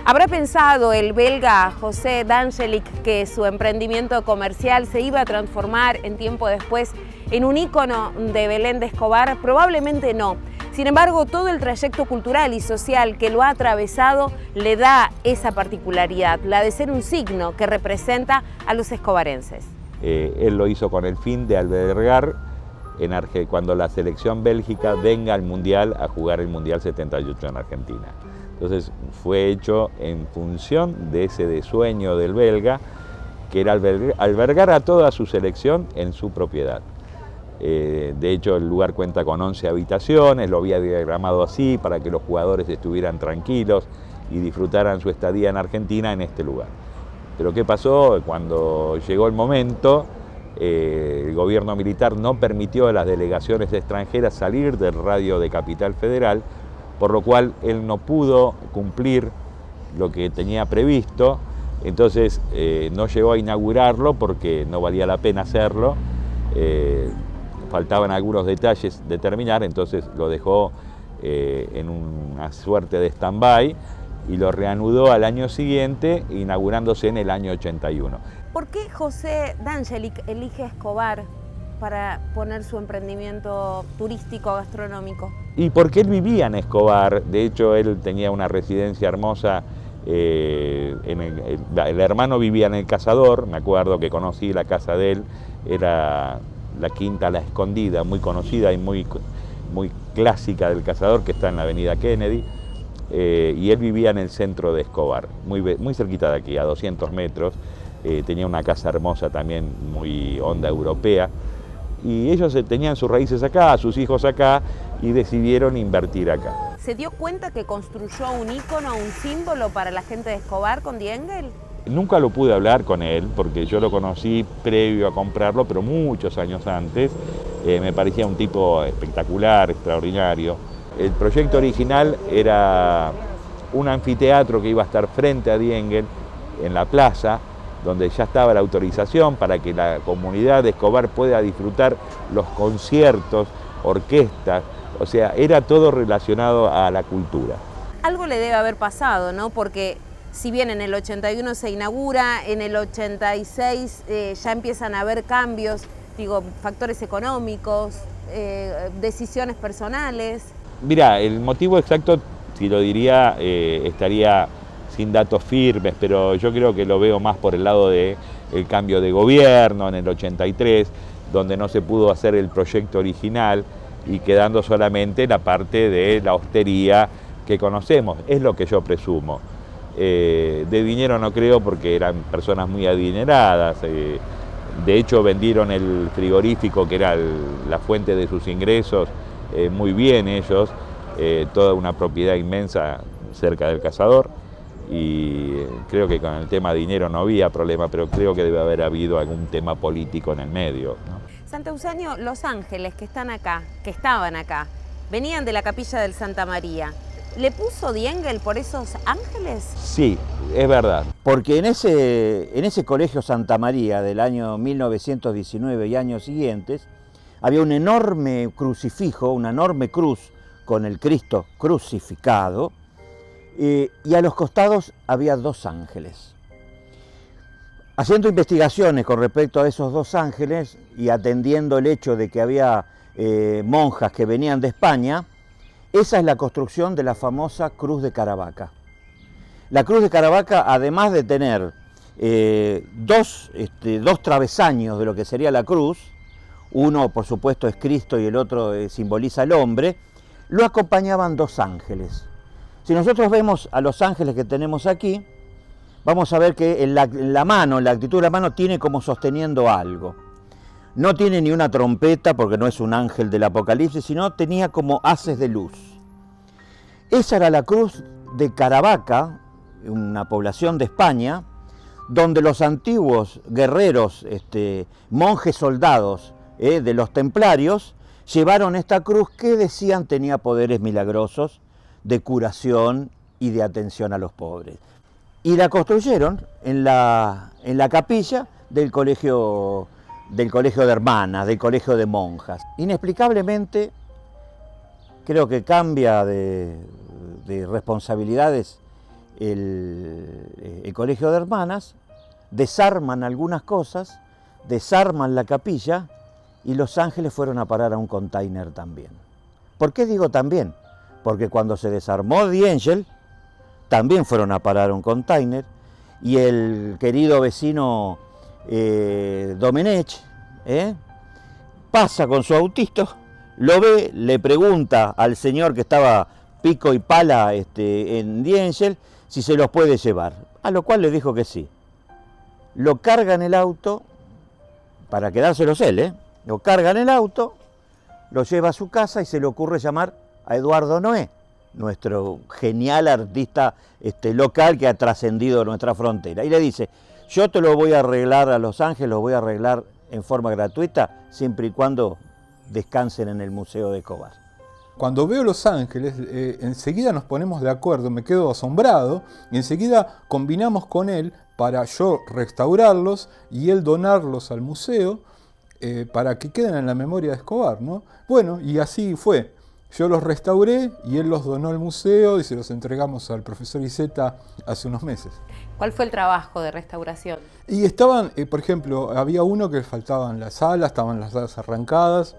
¿Habrá pensado el belga José D'Angelic que su emprendimiento comercial se iba a transformar en tiempo después en un ícono de Belén de Escobar? Probablemente no. Sin embargo, todo el trayecto cultural y social que lo ha atravesado le da esa particularidad, la de ser un signo que representa a los escobarenses. Él lo hizo con el fin de albergar cuando la selección bélgica venga al Mundial a jugar el Mundial 78 en Argentina. Entonces fue hecho en función de ese sueño del belga, que era albergar a toda su selección en su propiedad. De hecho, el lugar cuenta con 11 habitaciones, lo había diagramado así para que los jugadores estuvieran tranquilos y disfrutaran su estadía en Argentina en este lugar. Pero ¿qué pasó? Cuando llegó el momento, el gobierno militar no permitió a las delegaciones extranjeras salir del radio de Capital Federal, por lo cual él no pudo cumplir lo que tenía previsto, entonces no llegó a inaugurarlo porque no valía la pena hacerlo, faltaban algunos detalles de terminar, entonces lo dejó en una suerte de stand-by y lo reanudó al año siguiente, inaugurándose en el año 81. ¿Por qué José D'Angelic elige Escobar para poner su emprendimiento turístico gastronómico? Y porque él vivía en Escobar, de hecho él tenía una residencia hermosa, el hermano vivía en El Cazador, me acuerdo que conocí la casa de él, era la Quinta La Escondida, muy conocida y muy clásica del Cazador, que está en la avenida Kennedy, y él vivía en el centro de Escobar, muy cerquita de aquí, a 200 metros, tenía una casa hermosa también, muy onda europea, y ellos tenían sus raíces acá, sus hijos acá, y decidieron invertir acá. ¿Se dio cuenta que construyó un ícono, un símbolo para la gente de Escobar con Die Engel? Nunca lo pude hablar con él, porque yo lo conocí previo a comprarlo, pero muchos años antes. Me parecía un tipo espectacular, extraordinario. El proyecto original era un anfiteatro que iba a estar frente a Die Engel, en la plaza, donde ya estaba la autorización para que la comunidad de Escobar pueda disfrutar los conciertos, orquestas, o sea, era todo relacionado a la cultura. Algo le debe haber pasado, ¿no? Porque si bien en el 81 se inaugura, en el 86 ya empiezan a haber cambios, digo, factores económicos, decisiones personales. Mirá, el motivo exacto, si lo diría, estaría sin datos firmes, pero yo creo que lo veo más por el lado del cambio de gobierno en el 83, donde no se pudo hacer el proyecto original y quedando solamente la parte de la hostería que conocemos, es lo que yo presumo. De dinero no creo porque eran personas muy adineradas, de hecho vendieron el frigorífico que era la fuente de sus ingresos muy bien ellos, toda una propiedad inmensa cerca del Cazador, y creo que con el tema dinero no había problema, pero creo que debe haber habido algún tema político en el medio, ¿no? Santeusanio, los ángeles que están acá, que estaban acá, venían de la capilla del Santa María. ¿Le puso Die Engel por esos ángeles? Sí, es verdad. Porque en ese colegio Santa María del año 1919 y años siguientes, había un enorme crucifijo, una enorme cruz con el Cristo crucificado, y a los costados había dos ángeles. Haciendo investigaciones con respecto a esos dos ángeles y atendiendo el hecho de que había monjas que venían de España, esa es la construcción de la famosa Cruz de Caravaca. La Cruz de Caravaca, además de tener dos travesaños de lo que sería la cruz, uno por supuesto es Cristo y el otro simboliza al hombre, lo acompañaban dos ángeles. Si nosotros vemos a los ángeles que tenemos aquí, vamos a ver que en la mano, en la actitud de la mano, tiene como sosteniendo algo. No tiene ni una trompeta, porque no es un ángel del Apocalipsis, sino tenía como haces de luz. Esa era la cruz de Caravaca, una población de España, donde los antiguos guerreros, monjes soldados de los templarios, llevaron esta cruz que decían tenía poderes milagrosos de curación y de atención a los pobres. Y la construyeron en la capilla del colegio de hermanas, del colegio de monjas. Inexplicablemente, creo que cambia de responsabilidades el colegio de hermanas, desarman algunas cosas, desarman la capilla y los ángeles fueron a parar a un container también. ¿Por qué digo también? Porque cuando se desarmó The Angel, también fueron a parar a un container y el querido vecino Domenech pasa con su autito, lo ve, le pregunta al señor que estaba pico y pala en The Angel si se los puede llevar, a lo cual le dijo que sí. Lo carga en el auto, para quedárselos él, lo carga en el auto, lo lleva a su casa y se le ocurre llamar a Eduardo Noé, nuestro genial artista local que ha trascendido nuestra frontera. Y le dice, yo te lo voy a arreglar a Los Ángeles, lo voy a arreglar en forma gratuita, siempre y cuando descansen en el Museo de Escobar. Cuando veo Los Ángeles, enseguida nos ponemos de acuerdo, me quedo asombrado, y enseguida combinamos con él para yo restaurarlos y él donarlos al museo para que queden en la memoria de Escobar, ¿no? Bueno, y así fue. Yo los restauré y él los donó al museo y se los entregamos al profesor Iceta hace unos meses. ¿Cuál fue el trabajo de restauración? Y estaban, por ejemplo, había uno que faltaban las alas, estaban las alas arrancadas.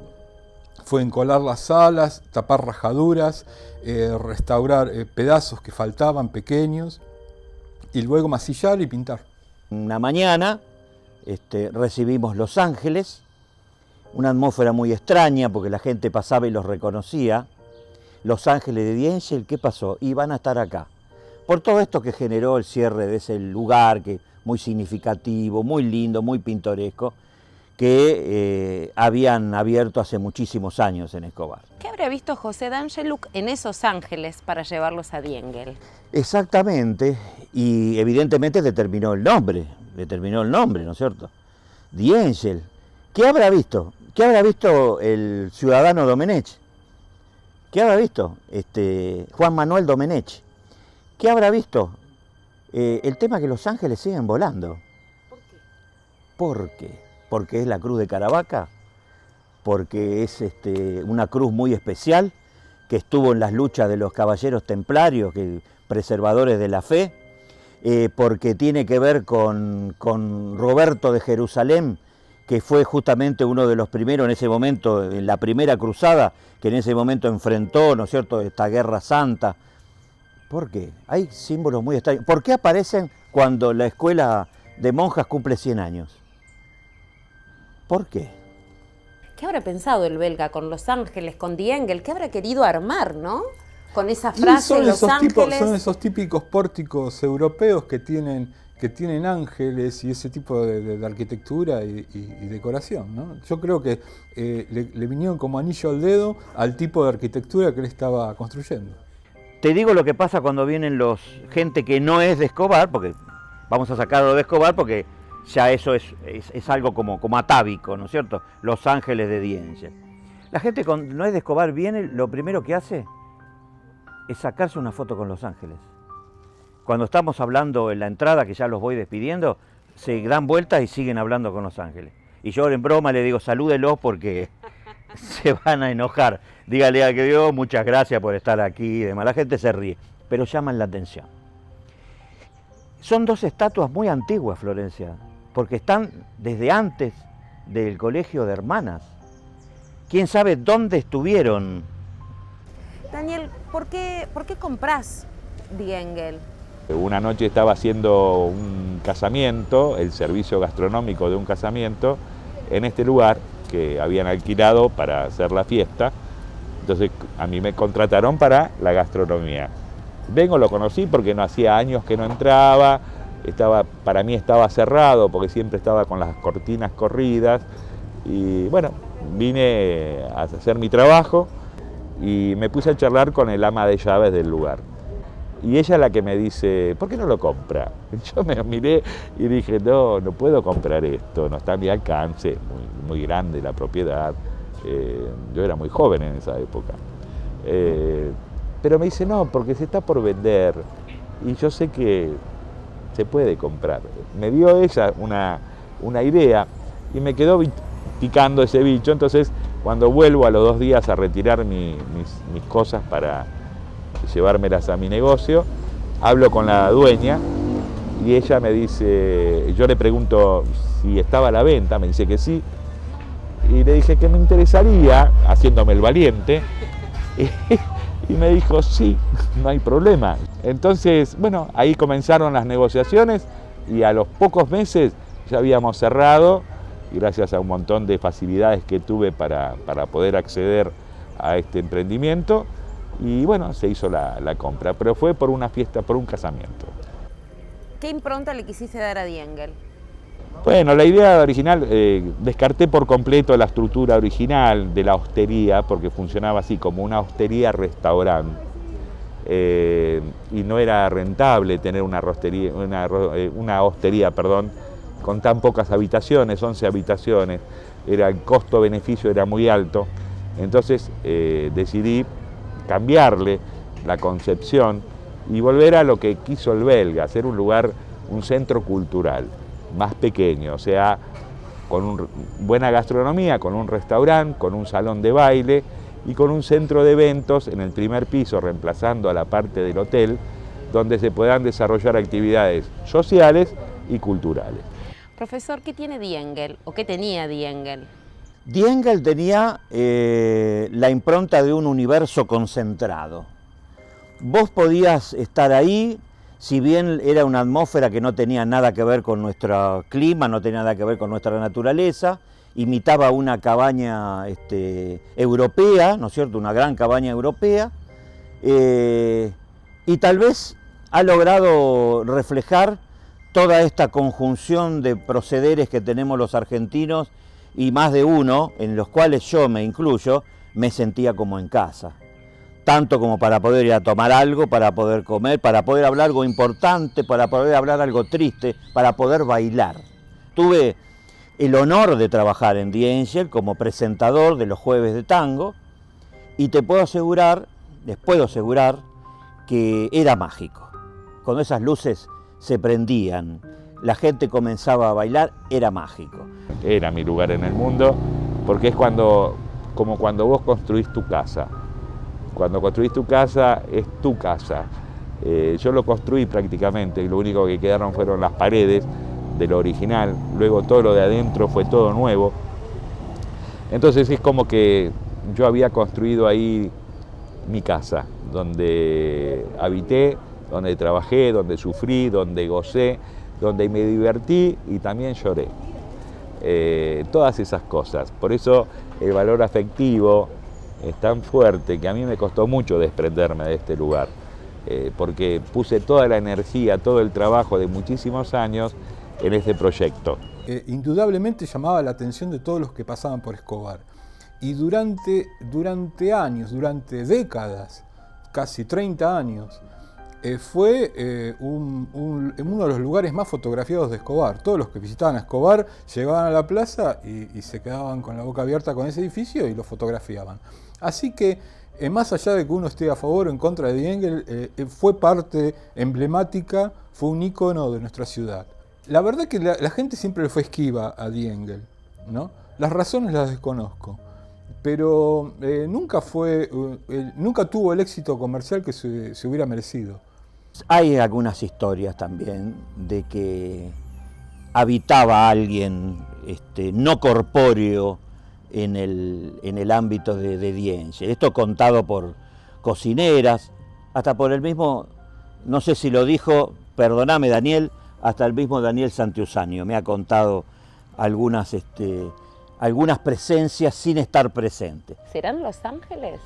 Fue encolar las alas, tapar rajaduras, restaurar pedazos que faltaban pequeños y luego masillar y pintar. Una mañana recibimos Los Ángeles, una atmósfera muy extraña porque la gente pasaba y los reconocía. Los Ángeles de The Angel, ¿qué pasó? Iban a estar acá. Por todo esto que generó el cierre de ese lugar, que muy significativo, muy lindo, muy pintoresco, que habían abierto hace muchísimos años en Escobar. ¿Qué habría visto José D'Angelo en esos ángeles para llevarlos a The Angel? Exactamente, y evidentemente determinó el nombre, ¿no es cierto? The Angel. ¿Qué habrá visto? ¿Qué habrá visto el ciudadano Domenech? ¿Qué habrá visto Juan Manuel Domenech? ¿Qué habrá visto? El tema que los ángeles siguen volando. ¿Por qué? ¿Por qué? Porque es la cruz de Caravaca, porque es una cruz muy especial que estuvo en las luchas de los caballeros templarios, preservadores de la fe, porque tiene que ver con Roberto de Jerusalén, que fue justamente uno de los primeros en ese momento, en la primera cruzada, que en ese momento enfrentó, ¿no es cierto?, esta guerra santa. ¿Por qué? Hay símbolos muy extraños. ¿Por qué aparecen cuando la escuela de monjas cumple 100 años? ¿Por qué? ¿Qué habrá pensado el belga con Los Ángeles, con The Angel? ¿Qué habrá querido armar, no? Con esa frase, Los Ángeles... Son esos típicos pórticos europeos que tienen ángeles y ese tipo de arquitectura y decoración, ¿no? Yo creo que le vinieron como anillo al dedo al tipo de arquitectura que él estaba construyendo. Te digo lo que pasa cuando vienen gente que no es de Escobar, porque vamos a sacarlo de Escobar porque ya eso es algo como atávico, ¿no es cierto? Los Ángeles de The Angel. La gente que no es de Escobar viene, lo primero que hace es sacarse una foto con Los Ángeles. Cuando estamos hablando en la entrada, que ya los voy despidiendo, se dan vueltas y siguen hablando con Los Ángeles. Y yo en broma le digo, salúdelos porque se van a enojar. Dígale a que Dios, muchas gracias por estar aquí y demás. La gente se ríe, pero llaman la atención. Son dos estatuas muy antiguas, Florencia, porque están desde antes del colegio de hermanas. ¿Quién sabe dónde estuvieron? Daniel, ¿por qué comprás The Angel? Una noche estaba haciendo un casamiento, el servicio gastronómico de un casamiento, en este lugar que habían alquilado para hacer la fiesta. Entonces a mí me contrataron para la gastronomía. Lo conocí porque no hacía años que no entraba, para mí estaba cerrado porque siempre estaba con las cortinas corridas. Y bueno, vine a hacer mi trabajo y me puse a charlar con el ama de llaves del lugar. Y ella es la que me dice, ¿por qué no lo compra? Yo me miré y dije, no puedo comprar esto, no está a mi alcance, muy grande la propiedad. Yo era muy joven en esa época. Pero me dice, no, porque se está por vender y yo sé que se puede comprar. Me dio ella una idea y me quedó picando ese bicho. Entonces, cuando vuelvo a los 2 días a retirar mis cosas para llevármelas a mi negocio, hablo con la dueña y ella me dice, yo le pregunto si estaba a la venta, me dice que sí, y le dije que me interesaría, haciéndome el valiente, y me dijo, sí, no hay problema. Entonces, bueno, ahí comenzaron las negociaciones y a los pocos meses ya habíamos cerrado, y gracias a un montón de facilidades que tuve para poder acceder a este emprendimiento, y bueno, se hizo la compra, pero fue por una fiesta, por un casamiento. ¿Qué impronta le quisiste dar a Die Engel? Bueno, la idea original, descarté por completo la estructura original de la hostería, porque funcionaba así, como una hostería-restaurante, y no era rentable tener una hostería, con tan pocas habitaciones, 11 habitaciones, el costo-beneficio era muy alto, entonces decidí cambiarle la concepción y volver a lo que quiso el belga, hacer un lugar, un centro cultural más pequeño, o sea, con buena gastronomía, con un restaurante, con un salón de baile y con un centro de eventos en el primer piso, reemplazando a la parte del hotel, donde se puedan desarrollar actividades sociales y culturales. Profesor, ¿qué tiene Die Engel o qué tenía Die Engel? Die Engel tenía la impronta de un universo concentrado. Vos podías estar ahí, si bien era una atmósfera que no tenía nada que ver con nuestro clima, no tenía nada que ver con nuestra naturaleza, imitaba una cabaña europea, ¿no es cierto?, una gran cabaña europea, y tal vez ha logrado reflejar toda esta conjunción de procederes que tenemos los argentinos, y más de uno, en los cuales yo me incluyo, me sentía como en casa. Tanto como para poder ir a tomar algo, para poder comer, para poder hablar algo importante, para poder hablar algo triste, para poder bailar. Tuve el honor de trabajar en Die Engel como presentador de los jueves de tango, y te puedo asegurar, les puedo asegurar, que era mágico. Cuando esas luces se prendían, la gente comenzaba a bailar, era mágico. Era mi lugar en el mundo, porque es como cuando vos construís tu casa. Cuando construís tu casa, es tu casa. Yo lo construí prácticamente, y lo único que quedaron fueron las paredes de lo original, luego todo lo de adentro fue todo nuevo. Entonces es como que yo había construido ahí mi casa, donde habité, donde trabajé, donde sufrí, donde gocé, donde me divertí y también lloré. Todas esas cosas. Por eso el valor afectivo es tan fuerte que a mí me costó mucho desprenderme de este lugar, porque puse toda la energía, todo el trabajo de muchísimos años en este proyecto. Indudablemente llamaba la atención de todos los que pasaban por Escobar. Y durante años, durante décadas, casi 30 años, fue uno de los lugares más fotografiados de Escobar. Todos los que visitaban a Escobar llegaban a la plaza y se quedaban con la boca abierta con ese edificio y lo fotografiaban. Así que, más allá de que uno esté a favor o en contra de Die Engel, fue parte emblemática, fue un ícono de nuestra ciudad. La verdad es que la gente siempre le fue esquiva a Die Engel, ¿no? Las razones las desconozco, pero nunca tuvo el éxito comercial que se hubiera merecido. Hay algunas historias también de que habitaba alguien no corpóreo en el ámbito de Die Engel. Esto contado por cocineras, hasta por el mismo, no sé si lo dijo, perdóname Daniel, hasta el mismo Daniel Santiusanio me ha contado algunas presencias sin estar presente. ¿Serán Los Ángeles?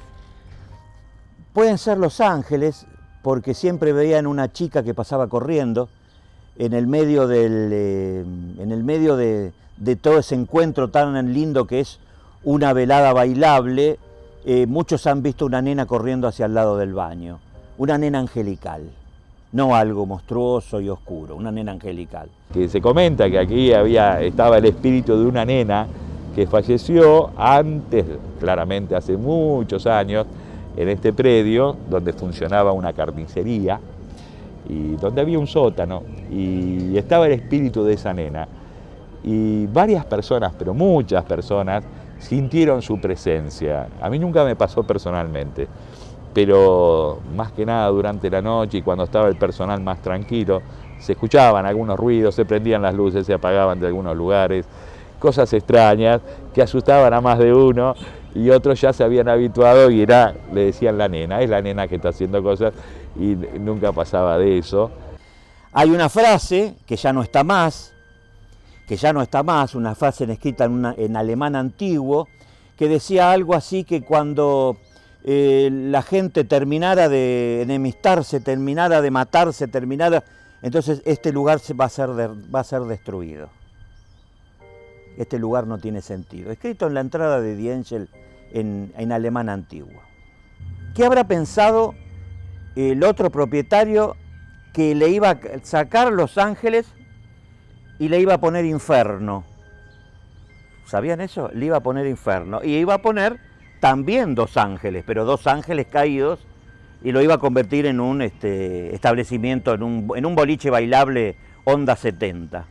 Pueden ser Los Ángeles, porque siempre veían una chica que pasaba corriendo en el medio de todo ese encuentro tan lindo que es una velada bailable. Muchos han visto una nena corriendo hacia el lado del baño, una nena angelical. No algo monstruoso y oscuro, una nena angelical. Que se comenta que aquí estaba el espíritu de una nena que falleció antes, claramente hace muchos años, en este predio donde funcionaba una carnicería y donde había un sótano, y estaba el espíritu de esa nena. Y varias personas, pero muchas personas, sintieron su presencia. A mí nunca me pasó personalmente, pero más que nada durante la noche y cuando estaba el personal más tranquilo, se escuchaban algunos ruidos, se prendían las luces, se apagaban de algunos lugares, cosas extrañas que asustaban a más de uno, y otros ya se habían habituado y le decían la nena, es la nena que está haciendo cosas, y nunca pasaba de eso. Hay una frase que ya no está más, una frase escrita en alemán antiguo, que decía algo así que cuando la gente terminara de enemistarse, terminara de matarse, entonces este lugar va a ser destruido. Este lugar no tiene sentido. Escrito en la entrada de Die Engel en alemán antiguo. ¿Qué habrá pensado el otro propietario que le iba a sacar Los Ángeles y le iba a poner infierno? ¿Sabían eso? Le iba a poner infierno. Y iba a poner también 2 ángeles, pero 2 ángeles caídos, y lo iba a convertir en un establecimiento, en un boliche bailable onda 70.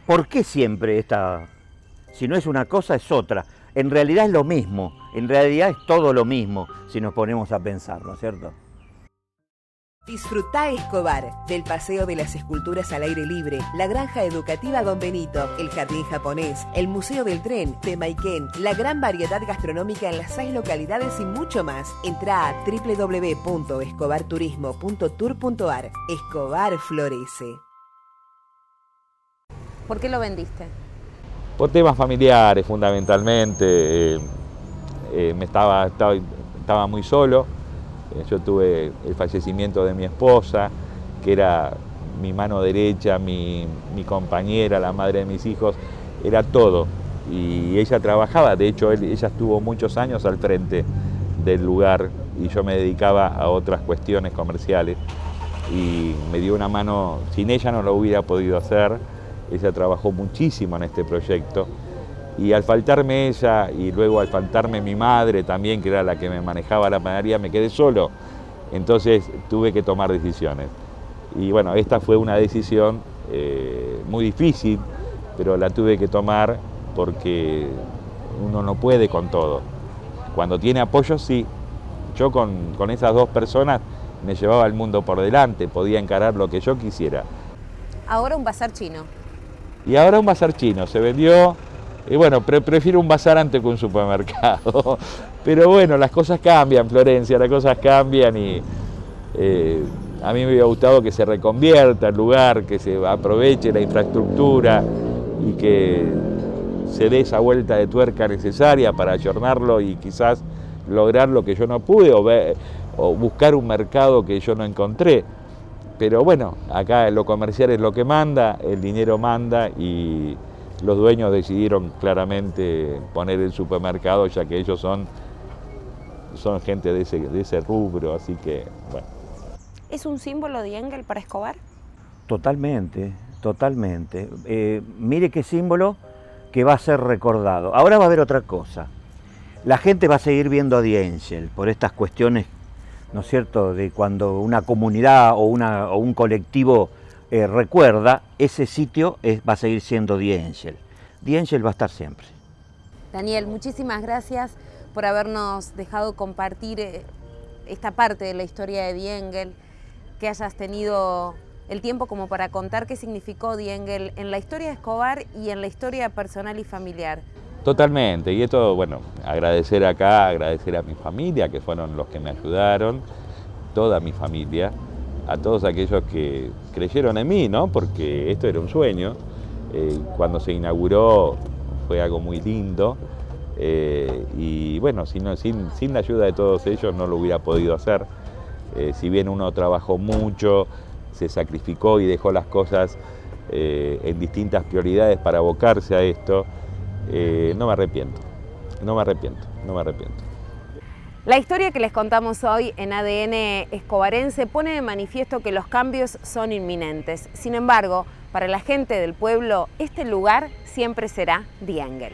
¿Por qué siempre esta? Si no es una cosa, es otra. En realidad es lo mismo, en realidad es todo lo mismo, si nos ponemos a pensar, ¿no es cierto? Disfrutá Escobar, del Paseo de las Esculturas al Aire Libre, la Granja Educativa Don Benito, el Jardín Japonés, el Museo del Tren, Temaiken, la gran variedad gastronómica en las 6 localidades y mucho más. Entrá a www.escobarturismo.tour.ar. Escobar florece. ¿Por qué lo vendiste? Por temas familiares, fundamentalmente. Estaba muy solo. Yo tuve el fallecimiento de mi esposa, que era mi mano derecha, mi compañera, la madre de mis hijos, era todo. Y ella trabajaba, de hecho ella estuvo muchos años al frente del lugar y yo me dedicaba a otras cuestiones comerciales. Y me dio una mano, sin ella no lo hubiera podido hacer. Ella trabajó muchísimo en este proyecto. Y al faltarme ella y luego al faltarme mi madre también, que era la que me manejaba la panadería, me quedé solo. Entonces tuve que tomar decisiones. Y bueno, esta fue una decisión muy difícil, pero la tuve que tomar porque uno no puede con todo. Cuando tiene apoyo, sí. Yo con esas 2 personas me llevaba el mundo por delante, podía encarar lo que yo quisiera. Ahora un bazar chino. Y ahora un bazar chino, se vendió. Y bueno, prefiero un bazar antes que un supermercado. Pero bueno, las cosas cambian, Florencia, las cosas cambian y a mí me hubiera gustado que se reconvierta el lugar, que se aproveche la infraestructura y que se dé esa vuelta de tuerca necesaria para ayornarlo y quizás lograr lo que yo no pude o buscar un mercado que yo no encontré. Pero bueno, acá lo comercial es lo que manda, el dinero manda y los dueños decidieron claramente poner el supermercado, ya que ellos son gente de ese rubro, así que bueno. ¿Es un símbolo Die Engel para Escobar? Totalmente, totalmente. Mire qué símbolo que va a ser recordado. Ahora va a haber otra cosa. La gente va a seguir viendo a Die Engel por estas cuestiones, ¿no es cierto?, de cuando una comunidad o un colectivo recuerda, ese sitio va a seguir siendo Die Engel. Die Engel va a estar siempre. Daniel, muchísimas gracias por habernos dejado compartir esta parte de la historia de Die Engel, que hayas tenido el tiempo como para contar qué significó Die Engel en la historia de Escobar y en la historia personal y familiar. Totalmente, y esto, bueno, agradecer a mi familia, que fueron los que me ayudaron, toda mi familia, a todos aquellos que creyeron en mí, ¿no? Porque esto era un sueño. Cuando se inauguró fue algo muy lindo y bueno, sin la ayuda de todos ellos no lo hubiera podido hacer. Si bien uno trabajó mucho, se sacrificó y dejó las cosas en distintas prioridades para abocarse a esto, no me arrepiento. La historia que les contamos hoy en ADN Escobarense pone de manifiesto que los cambios son inminentes. Sin embargo, para la gente del pueblo, este lugar siempre será Die Engel.